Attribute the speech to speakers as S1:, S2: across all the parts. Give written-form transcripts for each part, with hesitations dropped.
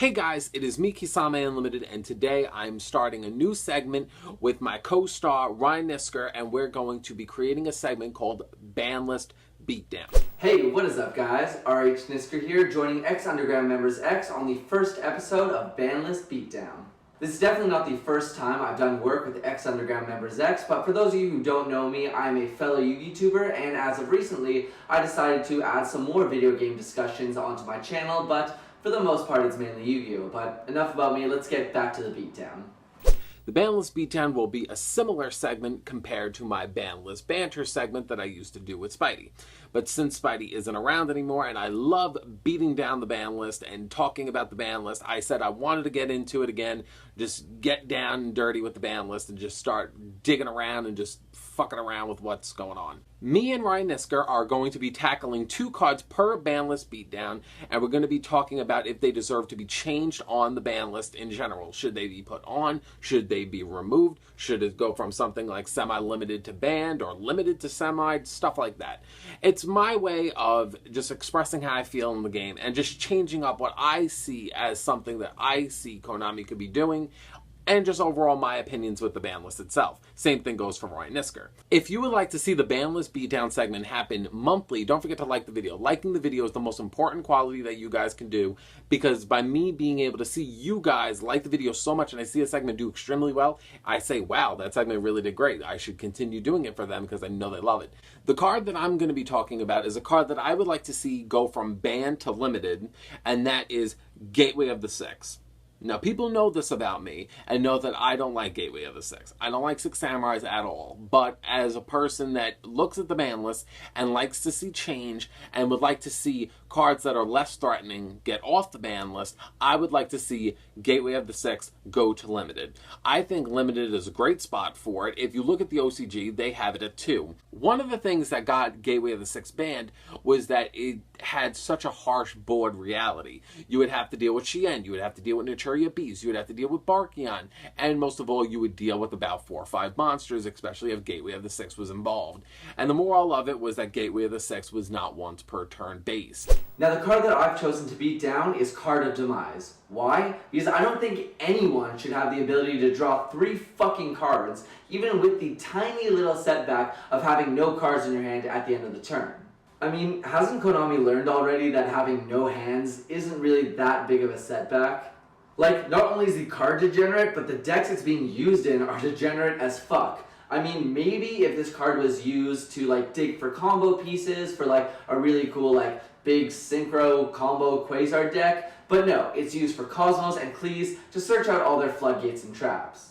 S1: Hey guys, it is me, Kisame Unlimited, and today I'm starting a new segment with my co-star Ryan Nisker, and we're going to be creating a segment called Banlist Beatdown.
S2: Hey, what is up guys? RH Nisker here, joining X-Underground Members X on the first episode of Banlist Beatdown. This is definitely not the first time I've done work with X-Underground Members X, but for those of you who don't know me, I'm a fellow YouTuber, and as of recently, I decided to add some more video game discussions onto my channel, but for the most part it's mainly Yu-Gi-Oh! But enough about me, let's get back to the beatdown.
S1: The Banlist Beatdown will be a similar segment compared to my Banlist Banter segment that I used to do with Spidey. But since Spidey isn't around anymore and I love beating down the ban list and talking about the ban list, I said I wanted to get into it again, just get down and dirty with the ban list and just start digging around and just fucking around with what's going on. Me and Ryan Nisker are going to be tackling 2 cards per ban list beatdown, and we're going to be talking about if they deserve to be changed on the ban list in general. Should they be put on? Should they be removed? Should it go from something like semi-limited to banned or limited to semi? Stuff like that. It's my way of just expressing how I feel in the game and just changing up what I see as something that I see Konami could be doing, and just overall my opinions with the ban list itself. Same thing goes for Ryan Nisker. If you would like to see the ban list beatdown segment happen monthly, don't forget to like the video. Liking the video is the most important quality that you guys can do, because by me being able to see you guys like the video so much and I see a segment do extremely well, I say, wow, that segment really did great. I should continue doing it for them because I know they love it. The card that I'm going to be talking about is a card that I would like to see go from banned to limited, and that is Gateway of the Six. Now, people know this about me and know that I don't like Gateway of the Six. I don't like Six Samurais at all. But as a person that looks at the ban list and likes to see change and would like to see cards that are less threatening get off the ban list, I would like to see Gateway of the Six go to limited. I think limited is a great spot for it. If you look at the OCG, they have it at 2. One of the things that got Gateway of the Six banned was that it had such a harsh board reality. You would have to deal with Shien, you would have to deal with Naturia Beast, you would have to deal with Barkion, and most of all, you would deal with about 4 or 5 monsters, especially if Gateway of the Six was involved. And the moral of it was that Gateway of the Six was not once per turn based.
S2: Now the card that I've chosen to beat down is Card of Demise. Why? Because I don't think anyone should have the ability to draw 3 fucking cards, even with the tiny little setback of having no cards in your hand at the end of the turn. I mean, hasn't Konami learned already that having no hands isn't really that big of a setback? Like, not only is the card degenerate, but the decks it's being used in are degenerate as fuck. I mean, maybe if this card was used to, like, dig for combo pieces for, like, a really cool, like, big synchro combo Quasar deck, but no, it's used for Cosmos and Cleese to search out all their floodgates and traps.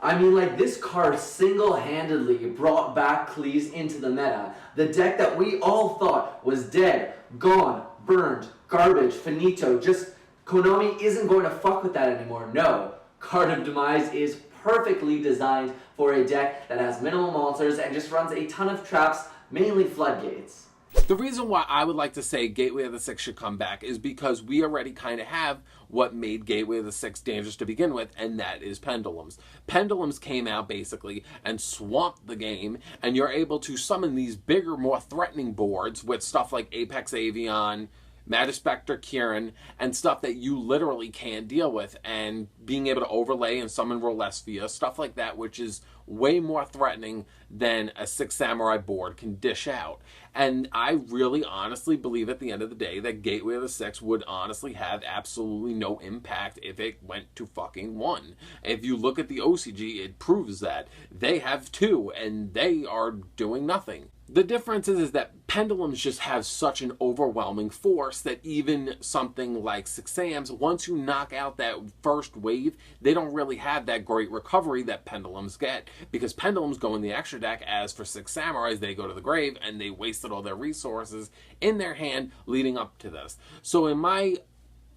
S2: I mean, like, this card single-handedly brought back Cleese into the meta. The deck that we all thought was dead, gone, burned, garbage, finito, just Konami isn't going to fuck with that anymore. No, Card of Demise is perfectly designed for a deck that has minimal monsters and just runs a ton of traps, mainly floodgates.
S1: The reason why I would like to say Gateway of the Six should come back is because we already kind of have what made Gateway of the Six dangerous to begin with, and that is Pendulums. Pendulums came out basically and swamped the game, and you're able to summon these bigger, more threatening boards with stuff like Apex Avion, Magispector Kieran, and stuff that you literally can't deal with, and being able to overlay and summon Rolesphia, stuff like that, which is way more threatening than a Six Samurai board can dish out. And I really honestly believe at the end of the day that Gateway of the Six would honestly have absolutely no impact if it went to fucking 1. If you look at the OCG, it proves that. They have 2, and they are doing nothing. The difference is that Pendulums just have such an overwhelming force that even something like Six Sams, once you knock out that first wave, they don't really have that great recovery that Pendulums get, because Pendulums go in the extra deck, as for Six Samurais, they go to the grave, and they wasted all their resources in their hand leading up to this. So in my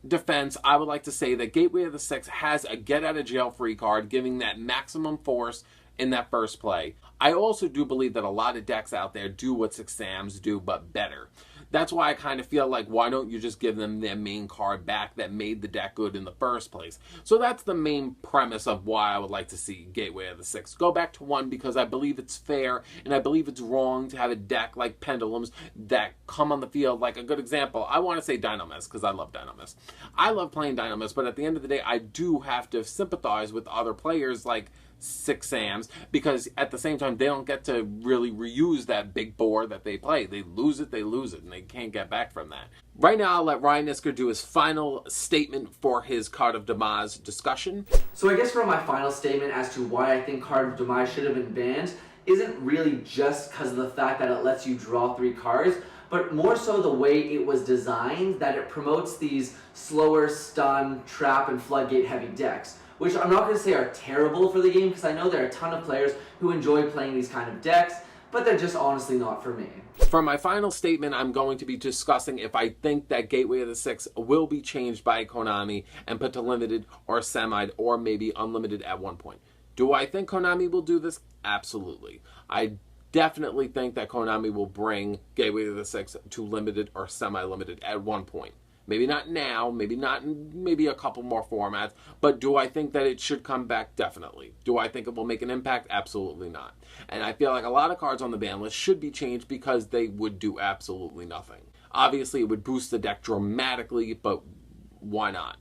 S1: defense, I would like to say that Gateway of the Six has a get-out-of-jail-free card, giving that maximum force in that first play. I also do believe that a lot of decks out there do what Six Sams do, but better. That's why I kind of feel like, why don't you just give them their main card back that made the deck good in the first place? So that's the main premise of why I would like to see Gateway of the Six go back to 1, because I believe it's fair, and I believe it's wrong to have a deck like Pendulums that come on the field. Like a good example, I want to say Dynamis, because I love Dynamis. I love playing Dynamis, but at the end of the day, I do have to sympathize with other players like Six Sams, because at the same time, they don't get to really reuse that big board that they play. They lose it, and they can't get back from that. Right now, I'll let Ryan Isker do his final statement for his Card of Demise discussion.
S2: So I guess for my final statement as to why I think Card of Demise should have been banned isn't really just because of the fact that it lets you draw 3 cards, but more so the way it was designed, that it promotes these slower stun, trap, and floodgate heavy decks, which I'm not going to say are terrible for the game, because I know there are a ton of players who enjoy playing these kind of decks, but they're just honestly not for me.
S1: For my final statement, I'm going to be discussing if I think that Gateway of the Six will be changed by Konami and put to limited or semi or maybe unlimited at one point. Do I think Konami will do this? Absolutely. I definitely think that Konami will bring Gateway of the Six to limited or semi-limited at one point. Maybe not now, maybe a couple more formats, but do I think that it should come back? Definitely. Do I think it will make an impact? Absolutely not. And I feel like a lot of cards on the ban list should be changed because they would do absolutely nothing. Obviously, it would boost the deck dramatically, but why not?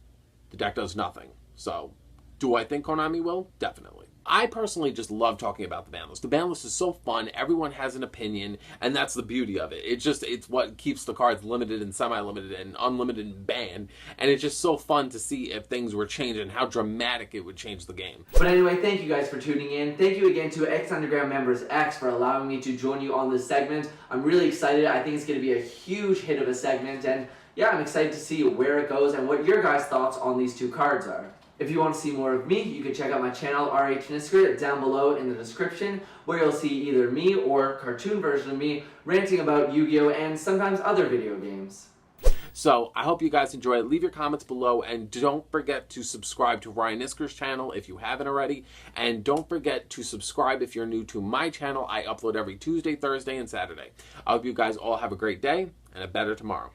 S1: The deck does nothing. So, do I think Konami will? Definitely. I personally just love talking about the ban list. The ban list is so fun. Everyone has an opinion, and that's the beauty of it. It's what keeps the cards limited and semi-limited and unlimited and banned, and it's just so fun to see if things were changed and how dramatic it would change the game.
S2: But anyway, thank you guys for tuning in. Thank you again to X Underground members X for allowing me to join you on this segment. I'm really excited. I think it's going to be a huge hit of a segment, and yeah, I'm excited to see where it goes and what your guys' thoughts on these 2 cards are. If you want to see more of me, you can check out my channel, RH Nisker, down below in the description, where you'll see either me or cartoon version of me ranting about Yu-Gi-Oh! And sometimes other video games.
S1: So, I hope you guys enjoy it. Leave your comments below, and don't forget to subscribe to Ryan Isker's channel if you haven't already. And don't forget to subscribe if you're new to my channel. I upload every Tuesday, Thursday, and Saturday. I hope you guys all have a great day and a better tomorrow.